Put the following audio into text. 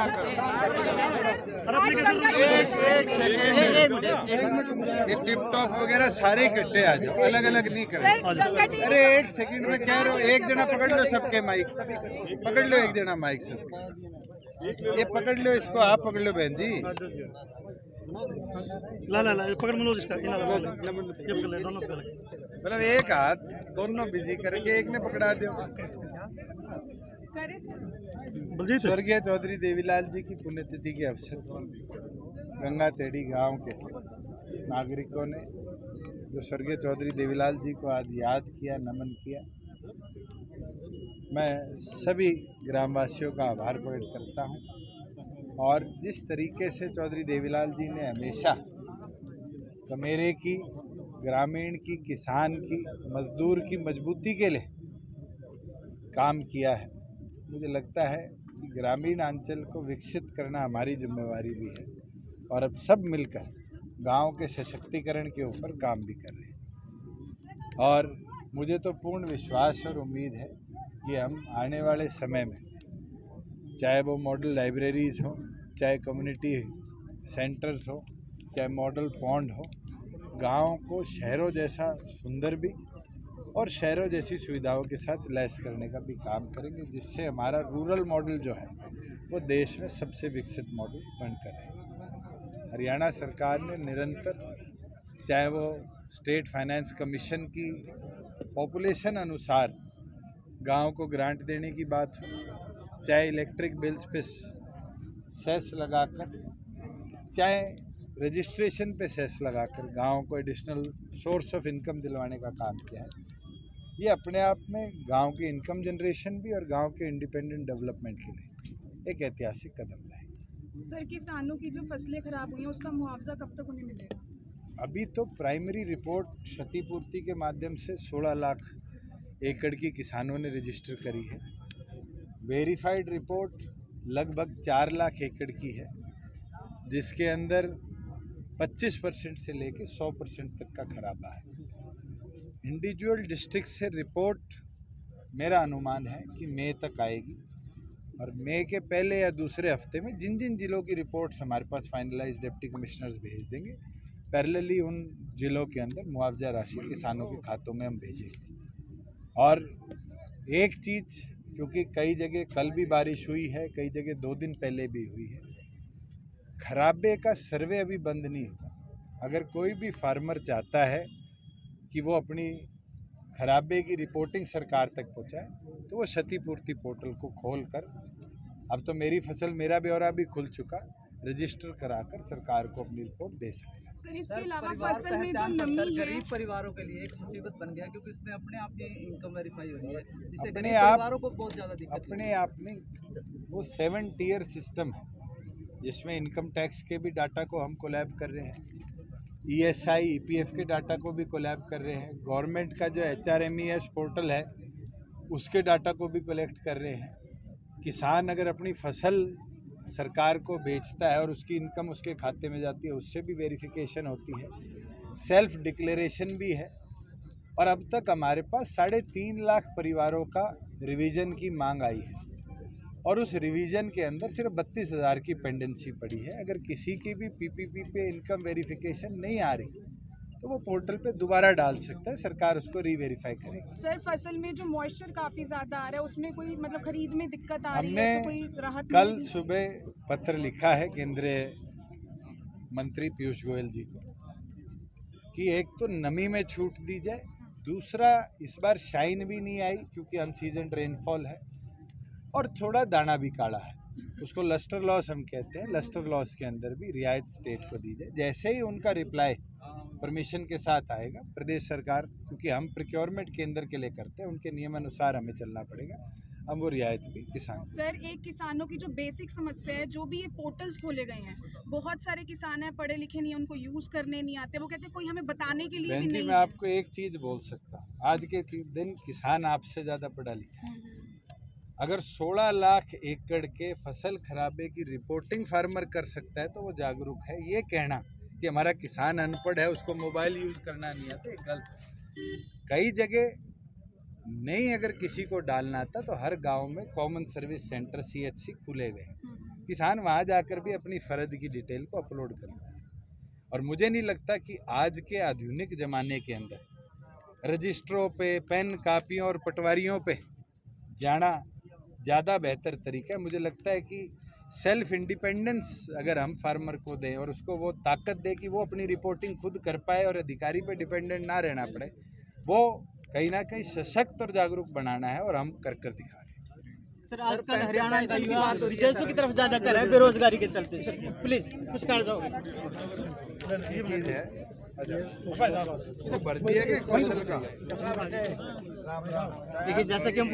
ना करो। एक सेकेंड, ये टिप टॉप वगैरह सारे इकट्ठे आ जाओ, अलग अलग नहीं करें। अरे एक सेकंड में कह रहा हूँ, एक जना पकड़ लो सबके माइक, पकड़ लो एक जना माइक सबके, ये पकड़ लो, इसको आप पकड़ लो बहन जी। ला पकड़ लो इसका, दोनों मतलब एक हाथ दोनों बिजी करके एक ने पकड़ा दो। स्वर्गीय चौधरी देवीलाल जी की पुण्यतिथि के अवसर पर गंगा तेड़ी गांव के नागरिकों ने जो स्वर्गीय चौधरी देवीलाल जी को आज याद किया, नमन किया, मैं सभी ग्रामवासियों का आभार प्रकट करता हूं। और जिस तरीके से चौधरी देवीलाल जी ने हमेशा कमेरे की, ग्रामीण की, किसान की, मजदूर की मजबूती के लिए काम किया है, मुझे लगता है कि ग्रामीण अंचल को विकसित करना हमारी जिम्मेवारी भी है। और अब सब मिलकर गांव के सशक्तिकरण के ऊपर काम भी कर रहे हैं। और मुझे तो पूर्ण विश्वास और उम्मीद है कि हम आने वाले समय में, चाहे वो मॉडल लाइब्रेरीज़ हो, चाहे कम्युनिटी सेंटर्स हो, चाहे मॉडल पॉन्ड हो, गांव को शहरों जैसा सुंदर भी और शहरों जैसी सुविधाओं के साथ लैस करने का भी काम करेंगे, जिससे हमारा रूरल मॉडल जो है वो देश में सबसे विकसित मॉडल बनकर रहे। हरियाणा सरकार ने निरंतर, चाहे वो स्टेट फाइनेंस कमीशन की पॉपुलेशन अनुसार गांव को ग्रांट देने की बात हो, चाहे इलेक्ट्रिक बिल्स पे सेस लगाकर, चाहे रजिस्ट्रेशन पे सेस लगाकर गांव को एडिशनल सोर्स ऑफ इनकम दिलवाने का काम किया है। ये अपने आप में गांव की इनकम जनरेशन भी और गांव के इंडिपेंडेंट डेवलपमेंट के लिए एक ऐतिहासिक कदम रहे। सर, किसानों की जो फसलें खराब हुई हैं उसका मुआवजा कब तक उन्हें मिलेगा? अभी तो प्राइमरी रिपोर्ट क्षतिपूर्ति के माध्यम से 16 लाख एकड़ की किसानों ने रजिस्टर करी है। वेरीफाइड रिपोर्ट लगभग 4 लाख एकड़ की है, जिसके अंदर 25% से लेकर 100% तक का खराबा है। इंडिविजुअल डिस्ट्रिक्ट से रिपोर्ट मेरा अनुमान है कि मई तक आएगी, और मई के पहले या दूसरे हफ्ते में जिन जिन जिलों की रिपोर्ट्स हमारे पास फाइनलाइज डिप्टी कमिश्नर्स भेज देंगे, पैरेलली उन जिलों के अंदर मुआवजा राशि किसानों के खातों में हम भेजेंगे। और एक चीज़, क्योंकि कई जगह कल भी बारिश हुई है, कई जगह 2 दिन पहले भी हुई है, खराबे का सर्वे अभी बंद नहीं हुआ। अगर कोई भी फार्मर चाहता है कि वो अपनी खराबे की रिपोर्टिंग सरकार तक पहुंचाए, तो वो क्षतिपूर्ति पोर्टल को खोलकर, अब तो मेरी फसल मेरा ब्यौरा भी खुल चुका, रजिस्टर कराकर सरकार को अपनी रिपोर्ट दे सकते हैं। सर, इसके अलावा फसल में जो नमी है, गरीब परिवारों के लिए एक मुसीबत बन गया, क्योंकि इसमें अपने आप ही इनकम वेरीफाई हो रही है, जिससे अपने गरीब आप परिवारों को बहुत ज़्यादा दिक्कत अपने आप में वो 7 टियर सिस्टम है, जिसमें इनकम टैक्स के भी डाटा को हम कोलैब कर रहे हैं, ESI EPF के डाटा को भी कोलैब कर रहे हैं, गवर्नमेंट का जो HRMES पोर्टल है उसके डाटा को भी कलेक्ट कर रहे हैं। किसान अगर अपनी फसल सरकार को बेचता है और उसकी इनकम उसके खाते में जाती है, उससे भी वेरिफिकेशन होती है, सेल्फ डिक्लेरेशन भी है। और अब तक हमारे पास 3.5 लाख परिवारों का रिवीजन की मांग आई है, और उस रिवीजन के अंदर सिर्फ 32,000 की पेंडेंसी पड़ी है। अगर किसी की भी PPP पे इनकम वेरिफिकेशन नहीं आ रही तो वो पोर्टल पे दोबारा डाल सकता है, सरकार उसको रीवेरीफाई करेगी। सर, फसल में जो मॉइस्चर काफी ज्यादा आ रहा है, उसमें कोई मतलब खरीद में दिक्कत आ रही हमने है, तो कोई राहत कल सुबह पत्र लिखा है केंद्रीय मंत्री पीयूष गोयल जी को कि एक तो नमी में छूट दी जाए, दूसरा इस बार शाइन भी नहीं आई क्योंकि अनसीजन रेनफॉल है, और थोड़ा दाना भी काढ़ा है, उसको लस्टर लॉस हम कहते हैं, लस्टर लॉस के अंदर भी रियायत स्टेट को दी जाए। जैसे ही उनका रिप्लाई परमिशन के साथ आएगा, प्रदेश सरकार, क्योंकि हम प्रोक्योरमेंट केंद्र के लिए करते हैं, उनके नियमानुसार हमें चलना पड़ेगा, हम वो रियायत भी किसान। सर, एक किसानों की जो बेसिक समस्या है, जो भी ये पोर्टल्स खोले गए हैं, बहुत सारे किसान हैं पढ़े लिखे नहीं, उनको यूज करने नहीं आते, वो कहते हैं कोई हमें बताने के लिए भी नहीं। मैं आपको एक चीज बोल सकता हूँ, आज के दिन किसान आपसे ज्यादा पढ़ा लिखा है। अगर 16 लाख एकड़ के फसल खराबे की रिपोर्टिंग फार्मर कर सकता है तो वो जागरूक है। ये कहना कि हमारा किसान अनपढ़ है, उसको मोबाइल यूज करना नहीं आता, ये गलत। कई जगह नहीं, अगर किसी को डालना आता तो हर गांव में कॉमन सर्विस सेंटर CHC खुले गए, किसान वहाँ जाकर भी अपनी फ़र्द की डिटेल को अपलोड कर लेते हैं। और मुझे नहीं लगता कि आज के आधुनिक ज़माने के अंदर रजिस्ट्रों पे, पेन कापियों और पटवारियों पे जाना ज़्यादा बेहतर तरीका है। मुझे लगता है कि सेल्फ इंडिपेंडेंस अगर हम फार्मर को दें और उसको वो ताकत दें कि वो अपनी रिपोर्टिंग खुद कर पाए और अधिकारी पे डिपेंडेंट ना रहना पड़े, वो कहीं ना कहीं सशक्त और जागरूक बनाना है, और हम कर दिखा रहे हैं। सर आजकल हरियाणा का युवा विदेशों की तरफ ज्यादा कर रहा है बेरोजगारी के चलते। सर प्लीज कुछ कहना चाहोगे? ये चीज़ है भर्ती है कि कौशल का। देखिए जैसा कि हम